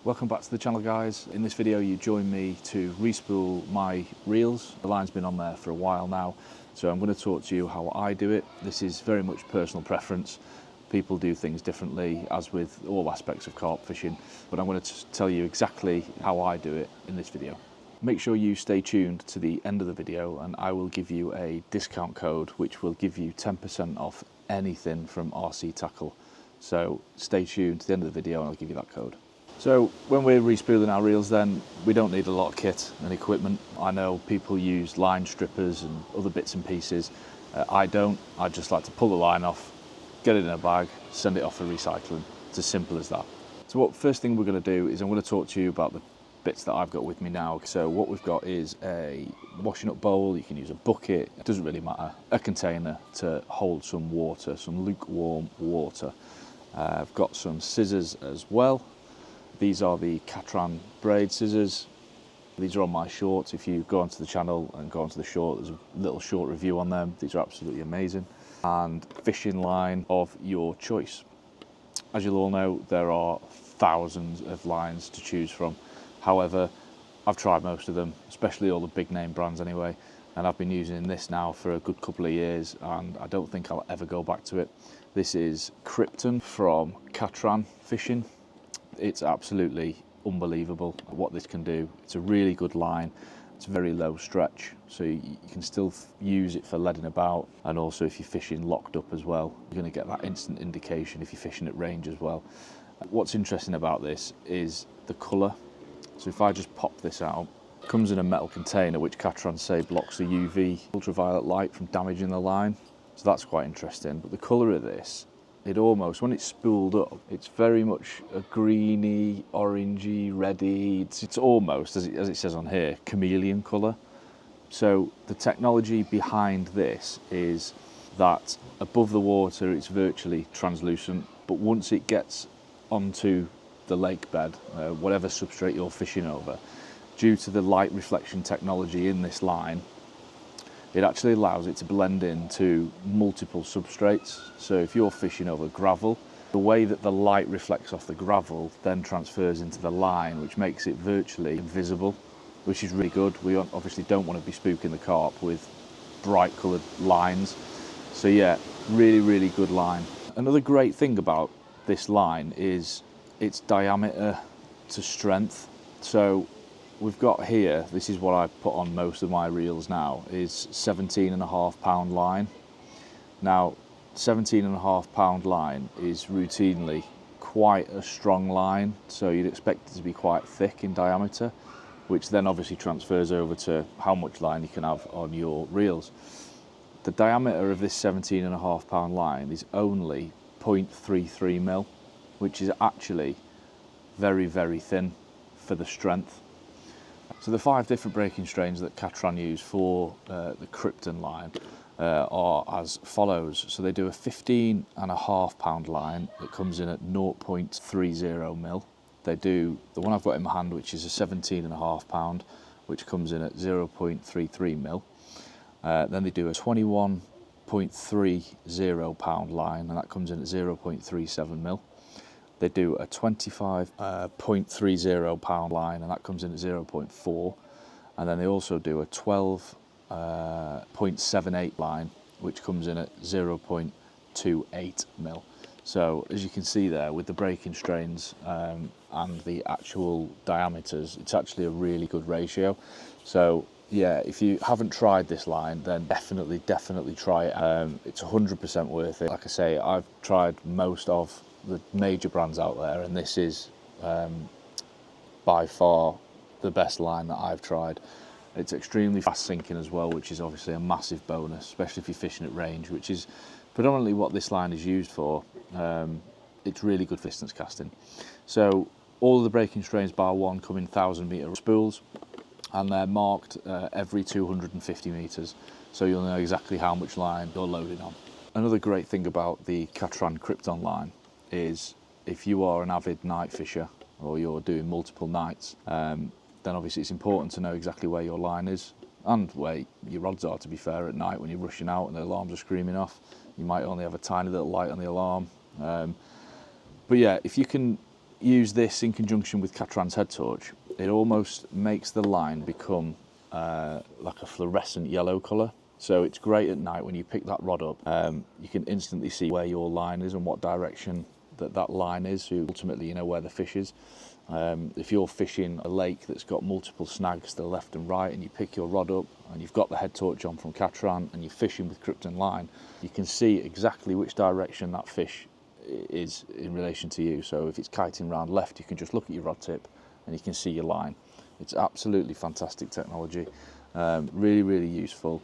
Welcome back to the channel, guys. In this video you join me to re-spool my reels. The line's been on there for a while now, so I'm going to talk to you how I do it. This is very much personal preference. People do things differently, as with all aspects of carp fishing, but I'm going to tell you exactly how I do it in this video. Make sure you stay tuned to the end of the video and I will give you a discount code which will give you 10% off anything from RC Tackle. So stay tuned to the end of the video and I'll give you that code. So when we're re-spooling our reels, then we don't need a lot of kit and equipment. I know people use line strippers and other bits and pieces. I don't. I just like to pull the line off, get it in a bag, send it off for recycling. It's as simple as that. So what first thing we're going to do is I'm going to talk to you about the bits that I've got with me now. So what we've got is a washing up bowl. You can use a bucket, it doesn't really matter. A container to hold some water, some lukewarm water. I've got some scissors as well. These are the Catran braid scissors. These are on my shorts. If you go onto the channel and go onto the short, there's a little short review on them. These are absolutely amazing. And fishing line of your choice. As you'll all know, there are thousands of lines to choose from. However, I've tried most of them, especially all the big name brands anyway, and I've been using this now for a good couple of years and I don't think I'll ever go back to it. This is Krypton from Carp Fishing. It's absolutely unbelievable what this can do. It's a really good line. It's very low stretch, so you can still use it for leading about, and also if you're fishing locked up as well, you're going to get that instant indication if you're fishing at range as well. What's interesting about this is the colour. So if I just pop this out, it comes in a metal container which Catran say blocks the UV ultraviolet light from damaging the line. So that's quite interesting. But the colour of this, it almost, when it's spooled up, it's very much a greeny, orangey, reddy. It's almost, as it says on here, chameleon colour. So the technology behind this is that above the water it's virtually translucent, but once it gets onto the lake bed, whatever substrate you're fishing over, due to the light reflection technology in this line, it actually allows it to blend into multiple substrates. So if you're fishing over gravel, the way that the light reflects off the gravel then transfers into the line, which makes it virtually invisible, which is really good. We obviously don't want to be spooking the carp with bright coloured lines. So yeah, really, really good line. Another great thing about this line is its diameter to strength. So we've got here, this is what I put on most of my reels now, is 17.5 pound line. Now 17.5 pound line is routinely quite a strong line, so you'd expect it to be quite thick in diameter, which then obviously transfers over to how much line you can have on your reels. The diameter of this 17.5 pound line is only 0.33 mil, which is actually very, very thin for the strength. So the 5 different breaking strains that Catran use for the Krypton line are as follows. So they do a 15.5 pound line that comes in at 0.30 mil. They do the one I've got in my hand, which is a 17.5 pound, which comes in at 0.33 mil. Then they do a 21.30 pound line, and that comes in at 0.37 mil. They do a 25.30 pound line, and that comes in at 0.4. And then they also do a 12.78 line, which comes in at 0.28 mil. So as you can see there, with the breaking strains and the actual diameters, it's actually a really good ratio. So yeah, if you haven't tried this line, then definitely try it. It's 100% worth it. Like I say, I've tried most of the major brands out there, and this is by far the best line that I've tried. It's extremely fast sinking as well, which is obviously a massive bonus, especially if you're fishing at range, which is predominantly what this line is used for. It's really good for distance casting. So all of the breaking strains bar one come in 1,000 metre spools, and they're marked every 250 metres, so you'll know exactly how much line you're loading on. Another great thing about the Catran Krypton line is if you are an avid night fisher or you're doing multiple nights, then obviously it's important to know exactly where your line is and where your rods are, to be fair, at night when you're rushing out and the alarms are screaming off. You might only have a tiny little light on the alarm. But yeah, if you can use this in conjunction with Catran's head torch, it almost makes the line become like a fluorescent yellow colour. So it's great at night when you pick that rod up. You can instantly see where your line is and what direction that line is, so ultimately you know where the fish is. If you're fishing a lake that's got multiple snags to the left and right, and you pick your rod up and you've got the head torch on from Catran and you're fishing with Krypton line, you can see exactly which direction that fish is in relation to you. So if it's kiting round left, you can just look at your rod tip and you can see your line. It's absolutely fantastic technology, really, really useful.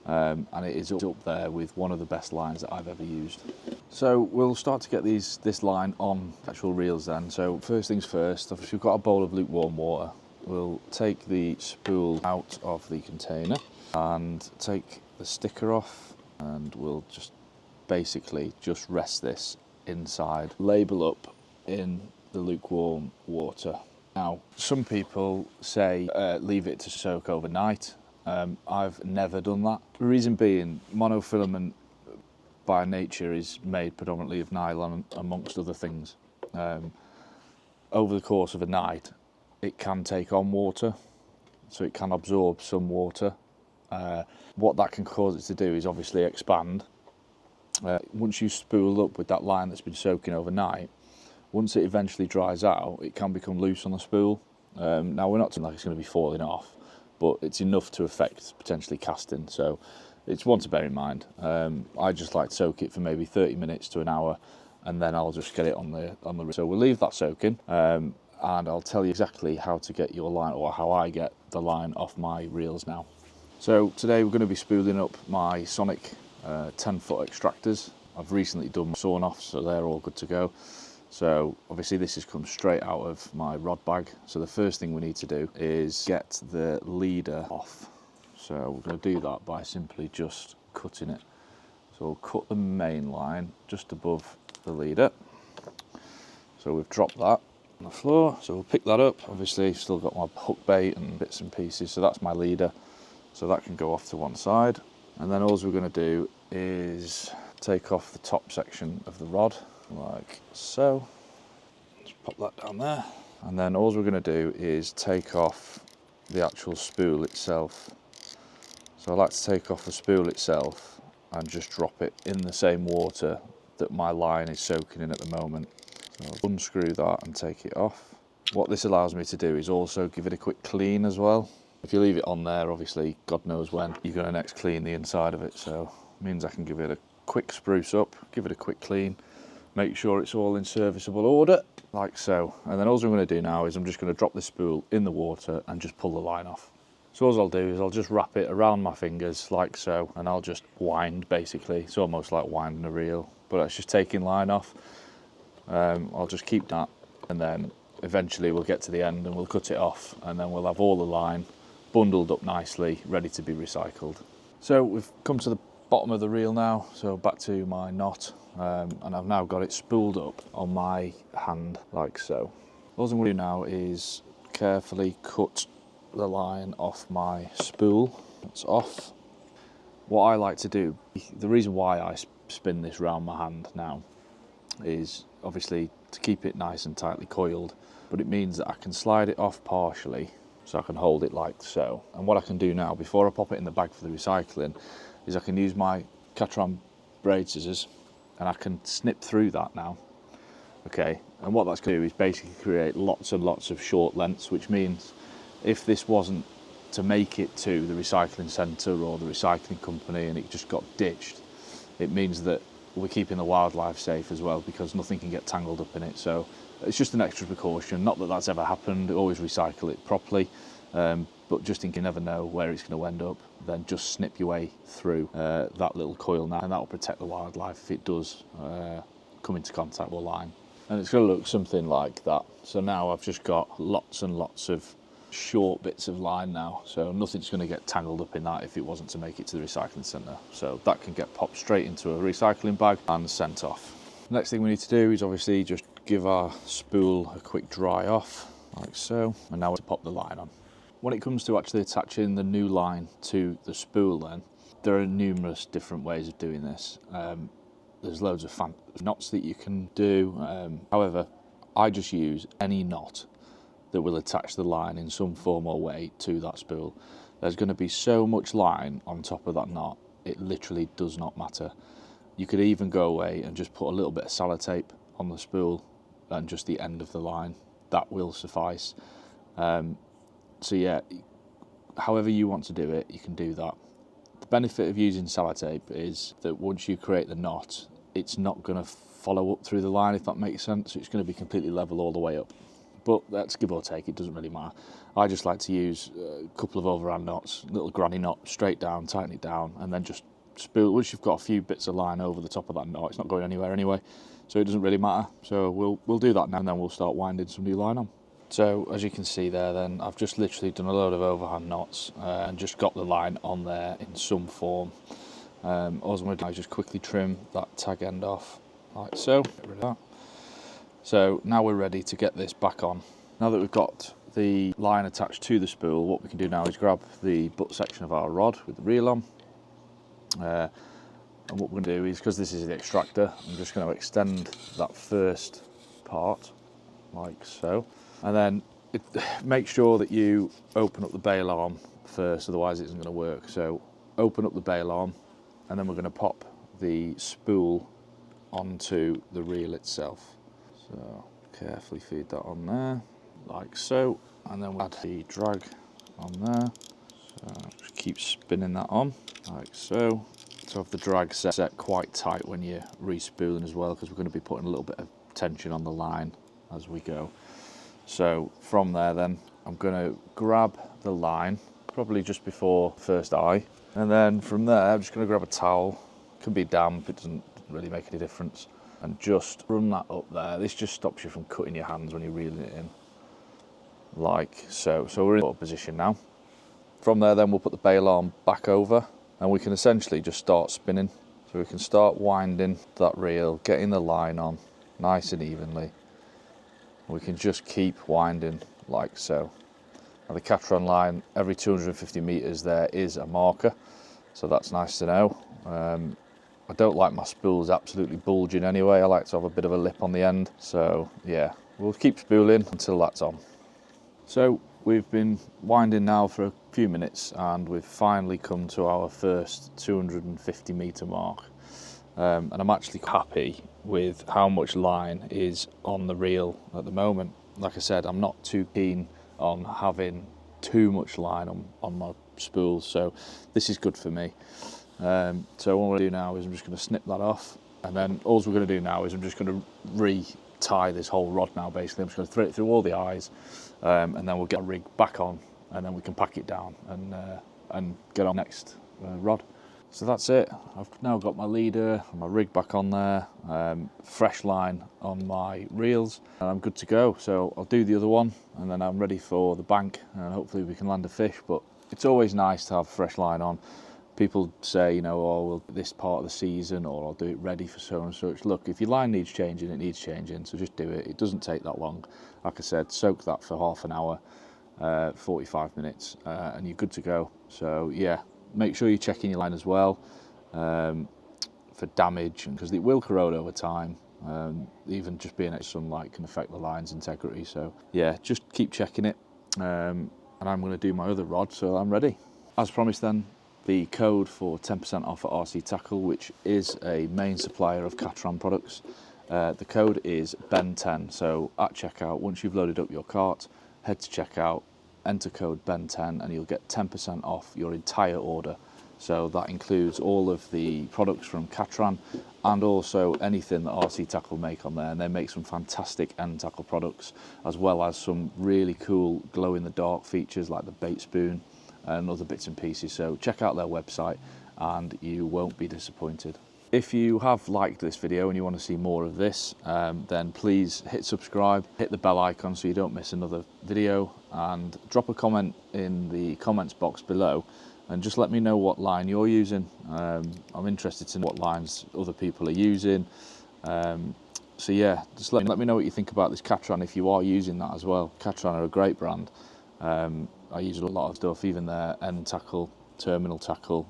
And it is up there with one of the best lines that I've ever used. So we'll start to get this line on actual reels then. So first things first, if we've got a bowl of lukewarm water, we'll take the spool out of the container and take the sticker off, and we'll just basically just rest this inside, label up in the lukewarm water. Now, some people say leave it to soak overnight. I've never done that. The reason being, monofilament by nature is made predominantly of nylon amongst other things. Over the course of a night, it can take on water, so it can absorb some water. What that can cause it to do is obviously expand. Once you spool up with that line that's been soaking overnight, once it eventually dries out, it can become loose on the spool. Now, we're not saying like it's going to be falling off, but it's enough to affect potentially casting, so it's one to bear in mind. I just like to soak it for maybe 30 minutes to an hour, and then I'll just get it on the reel. So we'll leave that soaking, and I'll tell you exactly how to get your line, or how I get the line off my reels now. So today we're going to be spooling up my Sonic 10-foot extractors. I've recently done sawn off, so they're all good to go. So obviously this has come straight out of my rod bag. So the first thing we need to do is get the leader off. So we're going to do that by simply just cutting it. So we'll cut the main line just above the leader. So we've dropped that on the floor. So we'll pick that up. Obviously I've still got my hook bait and bits and pieces. So that's my leader. So that can go off to one side. And then all we're going to do is take off the top section of the rod, like so. Just pop that down there. And then all we're going to do is take off the actual spool itself. So I like to take off the spool itself and just drop it in the same water that my line is soaking in at the moment. So I'll unscrew that and take it off. What this allows me to do is also give it a quick clean as well. If you leave it on there, obviously, God knows when you're going to next clean the inside of it. So it means I can give it a quick spruce up, give it a quick clean, make sure it's all in serviceable order, like so. And then all I'm going to do now is I'm just going to drop this spool in the water and just pull the line off. So all I'll do is I'll just wrap it around my fingers like so, and I'll just wind basically. It's almost like winding a reel, but it's just taking line off. I'll just keep that, and then eventually we'll get to the end and we'll cut it off, and then we'll have all the line bundled up nicely, ready to be recycled. So we've come to the bottom of the reel now, so back to my knot, and I've now got it spooled up on my hand like so. All I'm going to do now is carefully cut the line off my spool. It's off. What I like to do, the reason why I spin this round my hand now is obviously to keep it nice and tightly coiled, but it means that I can slide it off partially, so I can hold it like so. And what I can do now, before I pop it in the bag for the recycling, is I can use my Catran braid scissors and I can snip through that now. Okay, and what that's going to do is basically create lots and lots of short lengths, which means if this wasn't to make it to the recycling centre or the recycling company and it just got ditched, it means that we're keeping the wildlife safe as well, because nothing can get tangled up in it. So it's just an extra precaution. Not that that's ever happened, always recycle it properly, but just in case you never know where it's going to end up, then just snip your way through that little coil now, and that will protect the wildlife if it does come into contact with the line. And it's going to look something like that. So now I've just got lots and lots of short bits of line now, so nothing's going to get tangled up in that if it wasn't to make it to the recycling centre. So that can get popped straight into a recycling bag and sent off. Next thing we need to do is obviously just give our spool a quick dry off, like so, and now to pop the line on. When it comes to actually attaching the new line to the spool, then there are numerous different ways of doing this. There's loads of knots that you can do. However, I just use any knot that will attach the line in some form or way to that spool. There's going to be so much line on top of that knot, it literally does not matter. You could even go away and just put a little bit of sellotape on the spool and just the end of the line. That will suffice. So yeah, however you want to do it, you can do that. The benefit of using sellotape is that once you create the knot, it's not going to follow up through the line, if that makes sense. It's going to be completely level all the way up. But that's give or take, it doesn't really matter. I just like to use a couple of overhand knots, little granny knot, straight down, tighten it down, and then just spool. Once you've got a few bits of line over the top of that knot, it's not going anywhere anyway, so it doesn't really matter. So we'll do that now, and then we'll start winding some new line on. So as you can see there, then I've just literally done a load of overhand knots and just got the line on there in some form. All I'm going to do is just quickly trim that tag end off, like so. Get rid of that. So now we're ready to get this back on. Now that we've got the line attached to the spool, what we can do now is grab the butt section of our rod with the reel on. And what we're going to do is, because this is the extractor, I'm just going to extend that first part, like so. And then make sure that you open up the bail arm first, otherwise it isn't going to work. So open up the bail arm, and then we're going to pop the spool onto the reel itself. So carefully feed that on there, like so, and then we'll add the drag on there. So just keep spinning that on, like so. So have the drag set quite tight when you're re-spooling as well, because we're going to be putting a little bit of tension on the line as we go. So from there then, I'm going to grab the line, probably just before first eye, and then from there I'm just going to grab a towel. It can be damp, it doesn't really make any difference, and just run that up there. This just stops you from cutting your hands when you're reeling it in, like so. So we're in a position now. From there then we'll put the bail arm back over, and we can essentially just start spinning. So we can start winding that reel, getting the line on nice and evenly. We can just keep winding like so. Now the Catron line, every 250 meters there is a marker, so that's nice to know. I don't like my spools absolutely bulging anyway. I like to have a bit of a lip on the end. So yeah, we'll keep spooling until that's on. So we've been winding now for a few minutes, and we've finally come to our first 250 meter mark. And I'm actually happy with how much line is on the reel at the moment. Like I said, I'm not too keen on having too much line on my spools, so this is good for me. So what I'm going to do now is I'm just going to snip that off, and then all we're going to do now is I'm just going to re-tie this whole rod now. Basically, I'm just going to thread it through all the eyes, and then we'll get a rig back on, and then we can pack it down and get on next rod. So that's it. I've now got my leader and my rig back on there, fresh line on my reels, and I'm good to go. So I'll do the other one, and then I'm ready for the bank, and hopefully we can land a fish. But it's always nice to have fresh line on. People say, you know, oh, well, this part of the season, or I'll do it ready for so and such. Look, if your line needs changing, it needs changing, so just do it. It doesn't take that long. Like I said, soak that for half an hour, 45 minutes, and you're good to go. So yeah, make sure you're checking your line as well for damage, because it will corrode over time. Even just being at sunlight can affect the line's integrity. So yeah, just keep checking it. And I'm going to do my other rod, so I'm ready. As promised then, the code for 10% off at RC Tackle, which is a main supplier of Catron products. The code is BEN10. So at checkout, once you've loaded up your cart, head to checkout, enter code BEN10, and you'll get 10% off your entire order. So that includes all of the products from Catron and also anything that RC Tackle make on there. And they make some fantastic end tackle products, as well as some really cool glow-in-the-dark features like the bait spoon and other bits and pieces. So check out their website and you won't be disappointed. If you have liked this video and you want to see more of this, then please hit subscribe, hit the bell icon so you don't miss another video, and drop a comment in the comments box below and just let me know what line you're using. I'm interested to know what lines other people are using. So yeah, just let me know what you think about this Catron if you are using that as well. Catron are a great brand. I use a lot of stuff, even their end tackle, terminal tackle,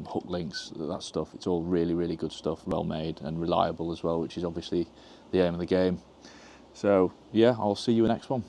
hook links, that stuff. It's all really, really good stuff, well made and reliable as well, which is obviously the aim of the game. So yeah, I'll see you in the next one.